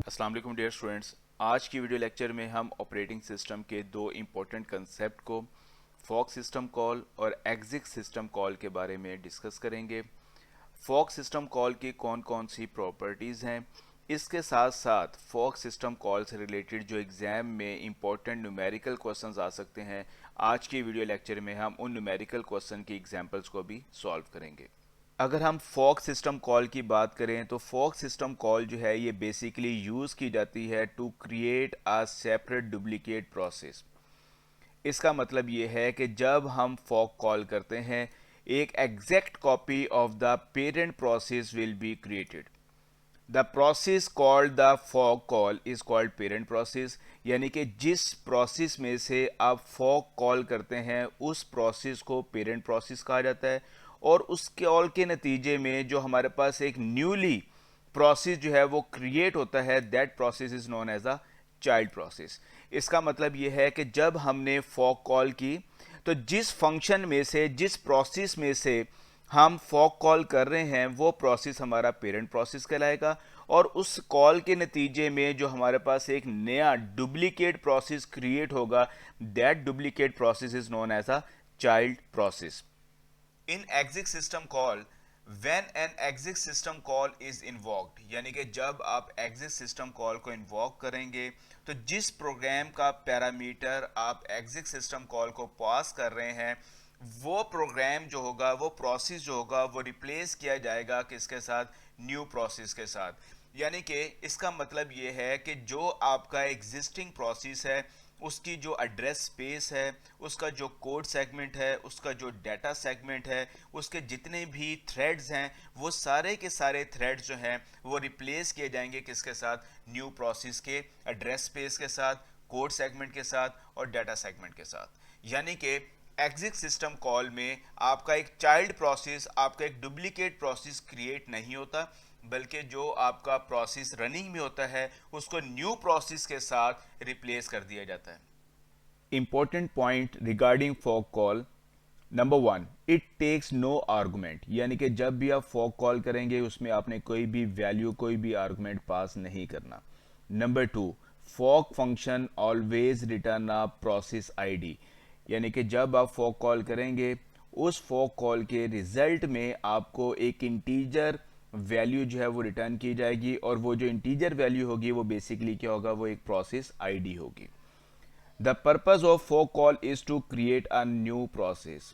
अस्सलाम वालेकुम dear students. आज की वीडियो लेक्चर में हम ऑपरेटिंग सिस्टम के दो इम्पोर्टेंट कंसेप्ट को फॉक सिस्टम कॉल और एग्जिट सिस्टम कॉल के बारे में डिस्कस करेंगे। फॉक सिस्टम कॉल की कौन कौन सी प्रॉपर्टीज़ हैं, इसके साथ साथ फॉक सिस्टम कॉल से रिलेटेड जो एग्ज़ाम में इम्पोर्टेंट न्यूमेरिकल क्वेश्चंस आ सकते हैं, आज की वीडियो लेक्चर में हम उन न्यूमेरिकल क्वेश्चन की एग्जांपल्स को भी सॉल्व करेंगे। अगर हम फॉक सिस्टम कॉल की बात करें तो फॉक सिस्टम कॉल जो है ये बेसिकली यूज़ की जाती है to create a separate duplicate process. इसका मतलब ये है कि जब हम फॉक कॉल करते हैं, एक exact copy of the parent process will be created. The process called the fork call is called parent process, यानी कि जिस प्रोसेस में से आप फॉक कॉल करते हैं उस प्रोसेस को पेरेंट प्रोसेस कहा जाता है। और उस कॉल के नतीजे में जो हमारे पास एक न्यूली प्रोसेस जो है वो क्रिएट होता है, that process is known as a child process. इसका मतलब ये है कि जब हमने फॉक कॉल की तो जिस फंक्शन में से, जिस प्रोसेस में से हम फॉक कॉल कर रहे हैं वो प्रोसेस हमारा पेरेंट प्रोसेस कहलाएगा। और उस कॉल के नतीजे में जो हमारे पास एक नया डुप्लीकेट प्रोसेस क्रिएट होगा, that duplicate process is known as a child process. In exit system call, when an exit system call is invoked, यानी कि जब आप एग्जिट सिस्टम कॉल को इन्वॉक करेंगे तो जिस प्रोग्राम का पैरामीटर आप एग्जिट सिस्टम कॉल को पास कर रहे हैं वो प्रोग्राम जो होगा, वो प्रोसेस जो होगा, वो रिप्लेस किया जाएगा किसके साथ? न्यू प्रोसेस के साथ। यानी कि इसका मतलब ये है कि जो आपका एग्जिस्टिंग प्रोसेस है उसकी जो एड्रेस स्पेस है, उसका जो कोड सेगमेंट है, उसका जो डाटा सेगमेंट है, उसके जितने भी थ्रेड्स हैं वो सारे के सारे थ्रेड्स जो हैं वो रिप्लेस किए जाएंगे किसके साथ? न्यू प्रोसेस के एड्रेस स्पेस के साथ, कोड सेगमेंट के साथ और डाटा सेगमेंट के साथ। यानी कि एग्जिट सिस्टम कॉल में आपका एक चाइल्ड प्रोसेस, आपका एक डुप्लीकेट प्रोसेस क्रिएट नहीं होता, बल्कि जो आपका प्रोसेस रनिंग में होता है उसको न्यू प्रोसेस के साथ रिप्लेस कर दिया जाता है। Important point regarding fork call, number one, it takes no argument, यानी कि जब भी आप फॉक कॉल करेंगे उसमें आपने कोई भी वैल्यू, कोई भी आर्गुमेंट पास नहीं करना। Number two, fork function always return a process ID, यानी कि जब आप फॉक कॉल करेंगे उस फॉक कॉल के रिजल्ट में आपको एक इंटीजर वैल्यू जो है वो रिटर्न की जाएगी, और वो जो इंटीजर वैल्यू होगी वो बेसिकली क्या होगा? वो एक प्रोसेस आईडी होगी। The purpose of fork call is to create a new process.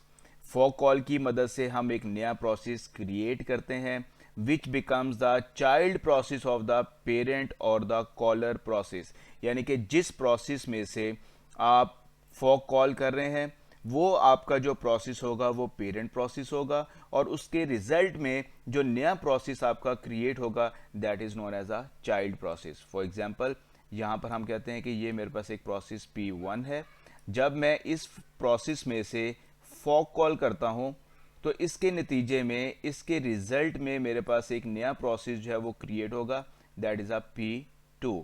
Fork call की मदद से हम एक नया प्रोसेस क्रिएट करते हैं which becomes the child process of the parent और द कॉलर प्रोसेस, यानी कि जिस प्रोसेस में से आप फॉक कॉल कर रहे हैं वो आपका जो प्रोसेस होगा वो पेरेंट प्रोसेस होगा, और उसके रिजल्ट में जो नया प्रोसेस आपका क्रिएट होगा that is known as a child process. For example, यहाँ पर हम कहते हैं कि ये मेरे पास एक प्रोसेस P1 है। जब मैं इस प्रोसेस में से फॉक कॉल करता हूँ तो इसके नतीजे में, इसके रिजल्ट में मेरे पास एक नया प्रोसेस जो है वो क्रिएट होगा, दैट इज अ P2।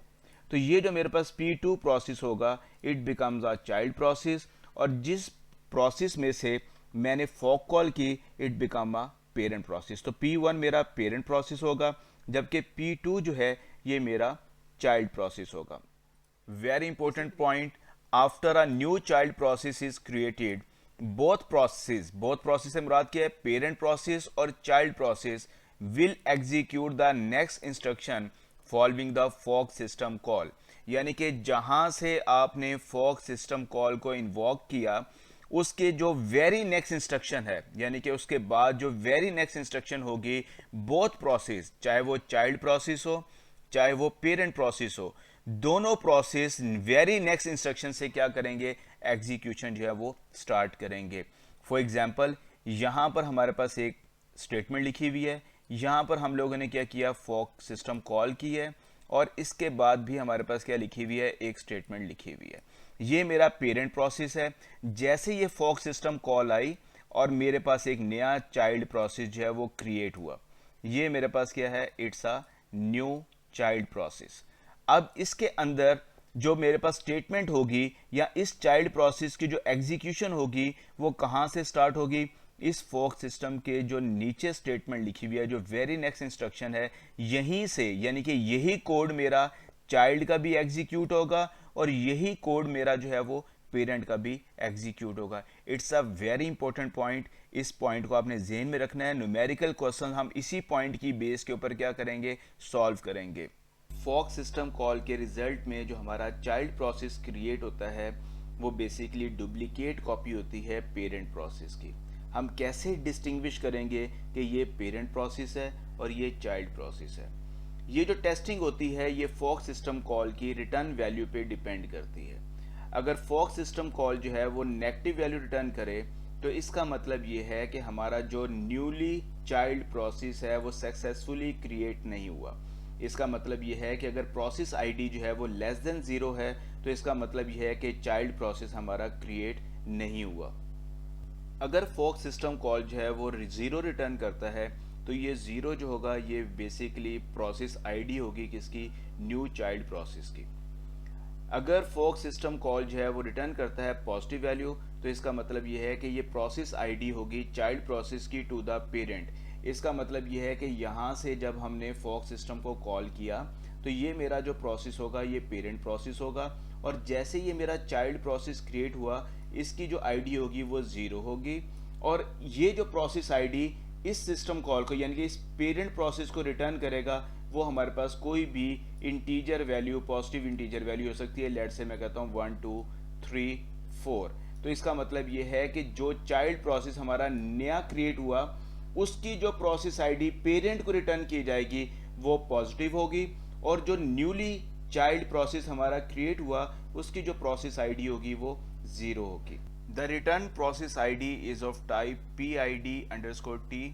तो ये जो मेरे पास P2 प्रोसेस होगा it becomes a child process, और जिस प्रोसेस में से मैंने फॉक कॉल की it become a parent process. तो P1 मेरा पेरेंट प्रोसेस होगा, जबकि P2 जो है ये मेरा चाइल्ड प्रोसेस होगा। Very important point, after a new child process is created, both process से मुराद क्या है? पेरेंट प्रोसेस और child process will execute the next instruction following the fork system call, यानी कि जहां से आपने फॉक सिस्टम कॉल को इन्वॉक किया उसके जो वेरी नेक्स्ट इंस्ट्रक्शन है, यानी कि उसके बाद जो वेरी नेक्स्ट इंस्ट्रक्शन होगी, बोथ प्रोसेस, चाहे वो चाइल्ड प्रोसेस हो चाहे वो पेरेंट प्रोसेस हो, दोनों प्रोसेस वेरी नेक्स्ट इंस्ट्रक्शन से क्या करेंगे? एग्जीक्यूशन जो है वो स्टार्ट करेंगे। फॉर एग्जांपल, यहां पर हमारे पास एक स्टेटमेंट लिखी हुई है, यहां पर हम लोगों ने क्या किया? फॉक सिस्टम कॉल की है, और इसके बाद भी हमारे पास क्या लिखी हुई है? एक स्टेटमेंट लिखी हुई है। ये मेरा पेरेंट प्रोसेस है। जैसे ये फॉक सिस्टम कॉल आई और मेरे पास एक नया चाइल्ड प्रोसेस जो है वो क्रिएट हुआ, ये मेरे पास क्या है? It's a new child process. अब इसके अंदर जो मेरे पास स्टेटमेंट होगी या इस चाइल्ड प्रोसेस की जो एग्जीक्यूशन होगी वो कहां से स्टार्ट होगी? इस फोक सिस्टम के जो नीचे स्टेटमेंट लिखी हुई है, जो वेरी नेक्स्ट इंस्ट्रक्शन है, यहीं से, यानी कि यही कोड मेरा चाइल्ड का भी एग्जीक्यूट होगा और यही कोड मेरा जो है वो पेरेंट का भी एग्जीक्यूट होगा। It's a very important point. इस पॉइंट को आपने ज़हन में रखना है। न्यूमेरिकल क्वेश्चन हम इसी पॉइंट की बेस के ऊपर क्या करेंगे, सॉल्व करेंगे। फॉक सिस्टम कॉल के रिजल्ट में जो हमारा चाइल्ड प्रोसेस क्रिएट होता है वो बेसिकली डुप्लीकेट कॉपी होती है पेरेंट प्रोसेस की। हम कैसे डिस्टिंग्विश करेंगे कि ये पेरेंट प्रोसेस है और ये चाइल्ड प्रोसेस है। ये जो टेस्टिंग होती है ये फॉक सिस्टम कॉल की रिटर्न वैल्यू पे डिपेंड करती है। अगर फॉक सिस्टम कॉल जो है वो नेगेटिव वैल्यू रिटर्न करे तो इसका मतलब ये है कि हमारा जो न्यूली चाइल्ड प्रोसेस है वो सक्सेसफुली क्रिएट नहीं हुआ। इसका मतलब ये है कि अगर प्रोसेस आईडी जो है वो लेस देन 0 है तो इसका मतलब ये है कि चाइल्ड प्रोसेस हमारा क्रिएट नहीं हुआ। अगर फॉक सिस्टम कॉल जो है वो 0 रिटर्न करता है तो ये 0 जो होगा ये बेसिकली प्रोसेस आईडी होगी किसकी, न्यू चाइल्ड प्रोसेस की। अगर फॉक सिस्टम कॉल जो है वो रिटर्न करता है पॉजिटिव वैल्यू तो इसका मतलब ये है कि ये प्रोसेस आईडी होगी चाइल्ड प्रोसेस की टू द पेरेंट। इसका मतलब ये है कि यहाँ से जब हमने फॉक सिस्टम को कॉल किया तो ये मेरा जो प्रोसेस होगा ये पेरेंट प्रोसेस होगा और जैसे ये मेरा चाइल्ड प्रोसेस क्रिएट हुआ इसकी जो आईडी होगी वो 0 होगी और ये जो प्रोसेस आईडी इस सिस्टम कॉल को यानी कि इस पेरेंट प्रोसेस को रिटर्न करेगा वो हमारे पास कोई भी integer value, positive integer value हो सकती है। लेट से मैं कहता हूँ 1 2 3 4। तो इसका मतलब ये है कि जो चाइल्ड प्रोसेस हमारा नया क्रिएट हुआ उसकी जो प्रोसेस आईडी पेरेंट को रिटर्न की जाएगी वो पॉजिटिव होगी और जो न्यूली चाइल्ड प्रोसेस हमारा क्रिएट हुआ उसकी जो प्रोसेस आईडी होगी वो 0 होगी। The return process ID is of type PID_T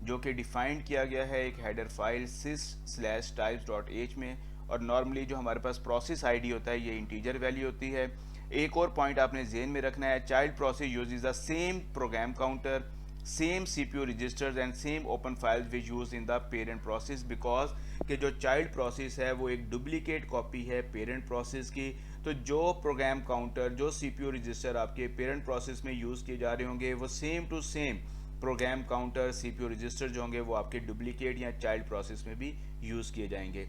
जो कि डिफाइंड किया गया है एक हेडर फाइल sys/types.h में। और नॉर्मली जो हमारे पास प्रोसेस आईडी होता है ये इंटीजर वैल्यू होती है। एक और पॉइंट आपने ज़हन में रखना है, child process uses the same program counter, same CPU registers and same open files which use in the parent process because कि जो चाइल्ड प्रोसेस है वो एक डुप्लीकेट कॉपी है पेरेंट प्रोसेस की। तो जो प्रोग्राम काउंटर, जो CPU रजिस्टर आपके पेरेंट प्रोसेस में यूज़ किए जा रहे होंगे वो same to same program counter, CPU register जो होंगे वो आपके डुप्लीकेट या चाइल्ड प्रोसेस में भी यूज़ किए जाएंगे।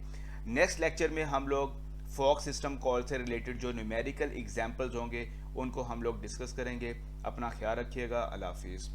नेक्स्ट लेक्चर में हम लोग फॉक सिस्टम कॉल से रिलेटेड जो न्यूमेरिकल एग्जाम्पल्स होंगे उनको हम लोग डिस्कस करेंगे। अपना ख्याल रखिएगा। अल्लाह हाफिज़।